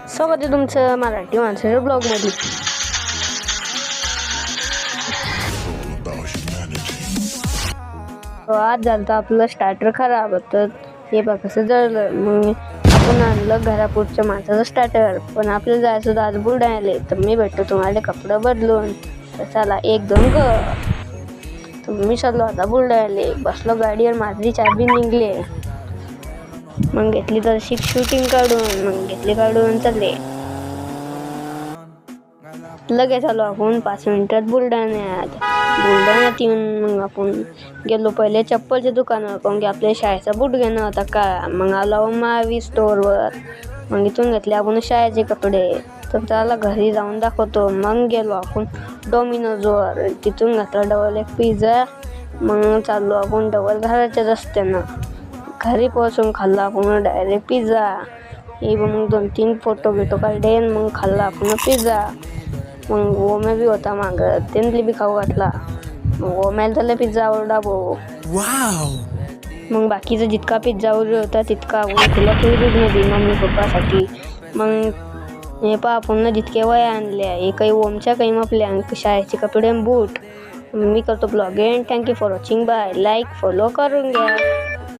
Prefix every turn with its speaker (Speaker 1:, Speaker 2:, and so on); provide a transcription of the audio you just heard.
Speaker 1: स्वागत आहे तुमचं मराठी माणसाच्या ब्लॉगमध्ये. आज झालं तर आपलं स्टार्टर खराब तर हे बघ कसं जळलं. मग आपण आणलं घरापुढच्या माणसाचं स्टार्टर. पण आपल्याला जायचं होतं आज बुलढाण्याला. तर मी भेटतो तुम्हाला कपडे बदलून. तर चला 1-2 तर मी चाललो आता बुलढाण्याला. बसलो गाडीवर, माझी चाबी निघली. मग घेतली तर शूटिंग काढून, मग घेतली काढून चालले. लगेच आलो आपण 5 मिनिटात बुलढाण्यात येऊन मग आपण गेलो पहिले चप्पलच्या दुकानावर, कारण की आपल्या शाळेचा बूट घेणं होता का. मग आलो महावीर स्टोअरवर. मग इथून घेतले आपण शाळेचे कपडे. तर त्याला घरी जाऊन दाखवतो. मग गेलो आपण डोमिनोजवर. तिथून घेतला डबल एक पिझ्झा. मग चाललो आपण डबल घराच्या रस्त्यानं. घरी पोहोचून खाल्ला आपण डायरेक्ट पिझ्झा. हे मग 2-3 फोटो काढले. मग खाल्ला आपण पिझ्झा. मग ओम्या बी होता मागं, त्यांनी बी खाऊ घातला. मग ओम्याला त्याला पिझ्झा आवडला भाऊ. मग बाकीचा जितका पिझ्झा वगैरे होता तितका आपण तुला फ्रीजमध्ये मम्मी पप्पासाठी. मग हे पहा पुन्हा जितके वया आणल्या, हे काही ओमच्या काही आपल्या शाळेचे कपडे बूट. मी करतो blog end. Thank you for watching. Bye. Like follow करून घ्या.